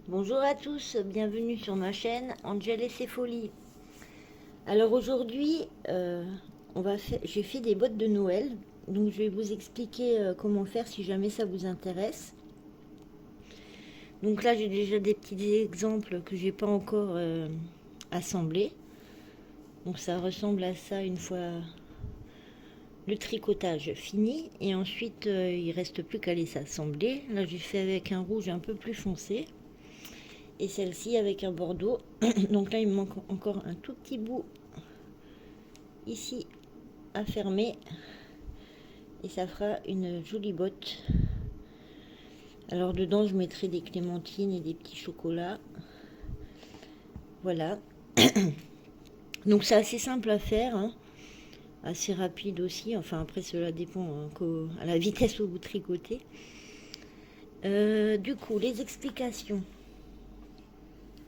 Bonjour à tous, bienvenue sur ma chaîne Angel et ses folies. Alors aujourd'hui, j'ai fait des bottes de Noël, donc je vais vous expliquer comment faire si jamais ça vous intéresse. Donc là, j'ai déjà des petits exemples que j'ai pas encore assemblés. Donc ça ressemble à ça une fois le tricotage fini, et ensuite il reste plus qu'à les assembler. Là, j'ai fait avec un rouge un peu plus foncé. Et celle-ci avec un bordeaux. Donc là, il me manque encore un tout petit bout ici à fermer. Et ça fera une jolie botte. Alors dedans, je mettrai des clémentines et des petits chocolats. Voilà. Donc c'est assez simple à faire, hein. Assez rapide aussi. Enfin après, cela dépend à la vitesse où vous tricotez. Du coup, les explications.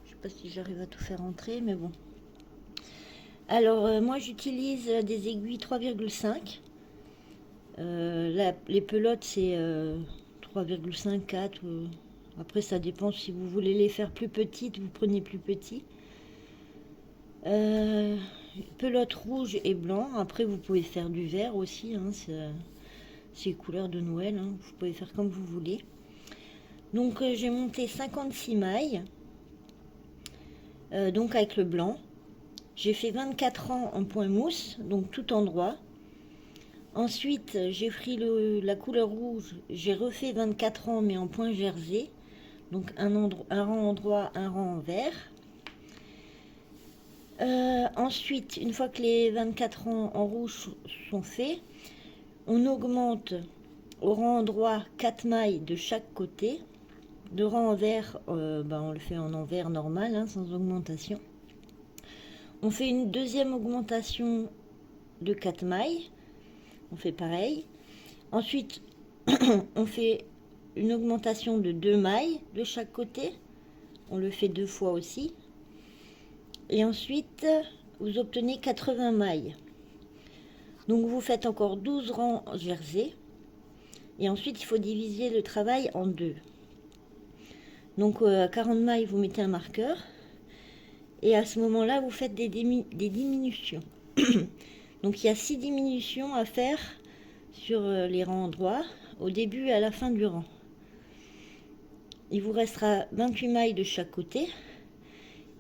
Je sais pas si j'arrive à tout faire entrer, mais bon. Alors moi, j'utilise des aiguilles 3,5. Les pelotes, c'est 3,5, 4. Après, ça dépend si vous voulez les faire plus petites, vous prenez plus petit. Euh, Pelote rouge et blanc. Après, vous pouvez faire du vert aussi, hein, c'est couleur de Noël, hein. Vous pouvez faire comme vous voulez. Donc, j'ai monté 56 mailles, donc avec le blanc. J'ai fait 24 rangs en point mousse, donc tout endroit. Ensuite, j'ai pris la couleur rouge, j'ai refait 24 rangs mais en point jersey. Donc un rang en droit, un rang en vert. Ensuite, une fois que les 24 rangs en rouge sont faits, on augmente au rang en droit 4 mailles de chaque côté. De rang en vert, on le fait en envers normal, hein, sans augmentation. On fait une deuxième augmentation de 4 mailles. On fait pareil. Ensuite, on fait une augmentation de 2 mailles de chaque côté. On le fait 2 fois aussi. Et ensuite, vous obtenez 80 mailles. Donc vous faites encore 12 rangs jersey. Et ensuite, il faut diviser le travail en deux. Donc à 40 mailles, vous mettez un marqueur. Et à ce moment-là, vous faites des diminutions. Donc il y a 6 diminutions à faire sur les rangs droits, au début et à la fin du rang. Il vous restera 28 mailles de chaque côté.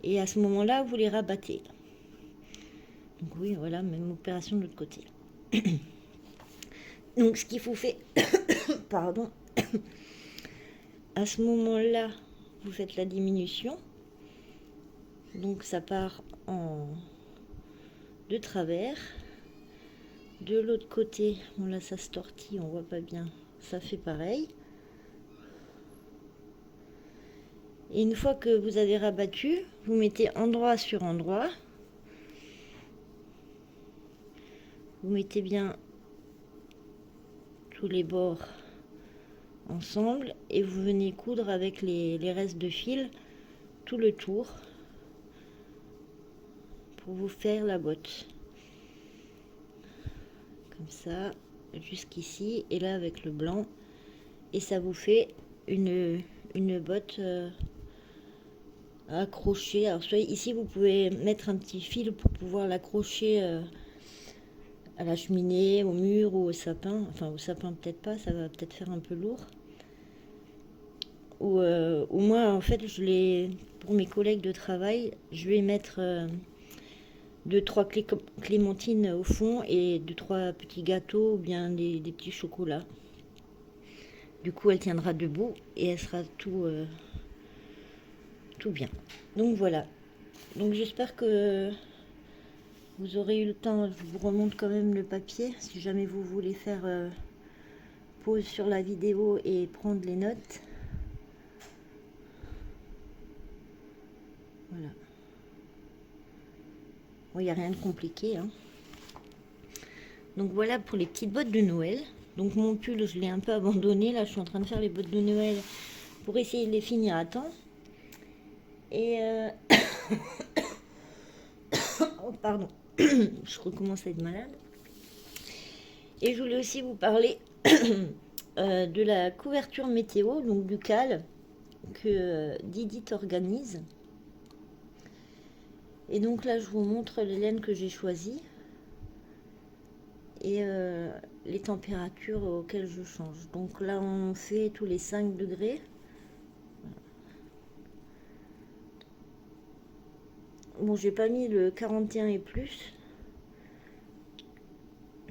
Et à ce moment-là, vous les rabattez. Donc oui, voilà, même opération de l'autre côté. Donc ce qu'il faut faire, pardon, à ce moment-là, vous faites la diminution. Donc ça part en de travers. De l'autre côté, bon là ça se tortille, on voit pas bien, ça fait pareil. Et une fois que vous avez rabattu, vous mettez endroit sur endroit. Vous mettez bien tous les bords ensemble et vous venez coudre avec les restes de fil tout le tour pour vous faire la botte. Comme ça, jusqu'ici, et là avec le blanc. Et ça vous fait une botte accrochée. Alors soit ici, vous pouvez mettre un petit fil pour pouvoir l'accrocher à la cheminée, au mur ou au sapin. Enfin, au sapin peut-être pas, ça va peut-être faire un peu lourd. Ou moi, en fait, pour mes collègues de travail, je vais mettre 2-3 clémentines au fond et 2-3 petits gâteaux ou bien des petits chocolats. Du coup, elle tiendra debout et elle sera tout bien. Donc voilà. Donc j'espère que vous aurez eu le temps. Je vous remonte quand même le papier si jamais vous voulez faire pause sur la vidéo et prendre les notes. Voilà. Bon, il n'y a rien de compliqué, hein. Donc voilà pour les petites bottes de Noël. Donc mon pull, je l'ai un peu abandonné. Là, je suis en train de faire les bottes de Noël pour essayer de les finir à temps. Et oh, pardon, je recommence à être malade. Et je voulais aussi vous parler de la couverture météo, donc du cal. que Didi organise. Et donc là, je vous montre les laines que j'ai choisies et les températures auxquelles je change. Donc là, on fait tous les 5 degrés. Bon, j'ai pas mis le 41 et plus.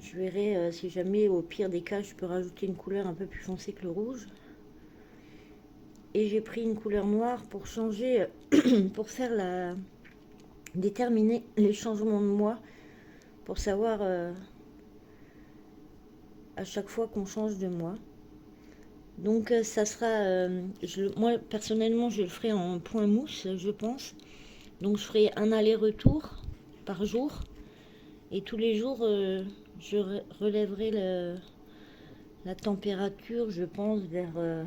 Je verrai si jamais, au pire des cas, je peux rajouter une couleur un peu plus foncée que le rouge. Et j'ai pris une couleur noire pour changer, pour faire déterminer les changements de mois, pour savoir à chaque fois qu'on change de mois. Donc ça sera, moi personnellement je le ferai en point mousse, je pense. Donc je ferai un aller-retour par jour. Et tous les jours, je relèverai la température, je pense, vers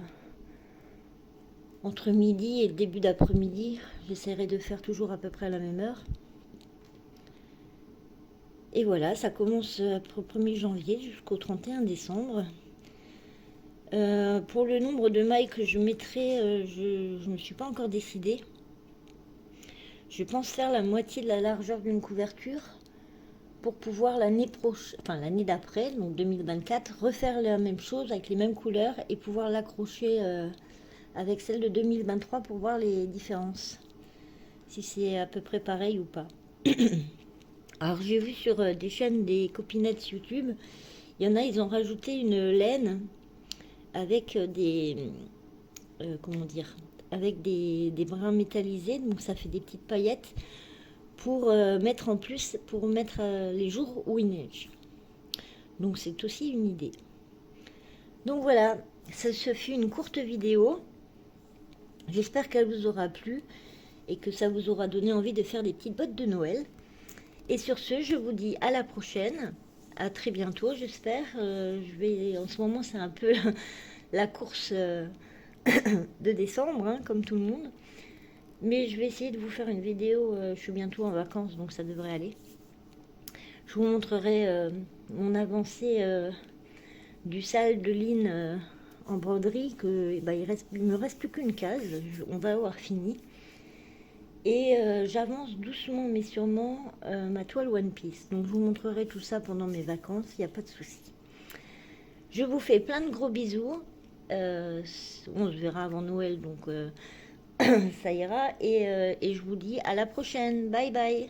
entre midi et le début d'après-midi. J'essaierai de faire toujours à peu près à la même heure. Et voilà, ça commence au 1er janvier jusqu'au 31 décembre. Pour le nombre de mailles que je mettrai, je ne me suis pas encore décidée. Je pense faire la moitié de la largeur d'une couverture pour pouvoir l'année prochaine, enfin l'année d'après, donc 2024, refaire la même chose avec les mêmes couleurs et pouvoir l'accrocher avec celle de 2023 pour voir les différences, si c'est à peu près pareil ou pas. Alors j'ai vu sur des chaînes des copinettes YouTube, il y en a, ils ont rajouté une laine avec comment dire, avec des brins métallisés, donc ça fait des petites paillettes pour mettre en plus, pour mettre les jours où il neige. Donc c'est aussi une idée. Donc voilà, ça se fut une courte vidéo. J'espère qu'elle vous aura plu et que ça vous aura donné envie de faire des petites bottes de Noël. Et sur ce, je vous dis à la prochaine. À très bientôt, j'espère. En ce moment, c'est un peu la course de décembre, hein, comme tout le monde. Mais je vais essayer de vous faire une vidéo. Je suis bientôt en vacances, donc ça devrait aller. Je vous montrerai mon avancée du salle de ligne en broderie. Il me reste plus qu'une case. On va avoir fini. Et j'avance doucement mais sûrement ma toile One Piece. Donc je vous montrerai tout ça pendant mes vacances, il n'y a pas de souci. Je vous fais plein de gros bisous. On se verra avant Noël, donc ça ira. Et je vous dis à la prochaine. Bye bye.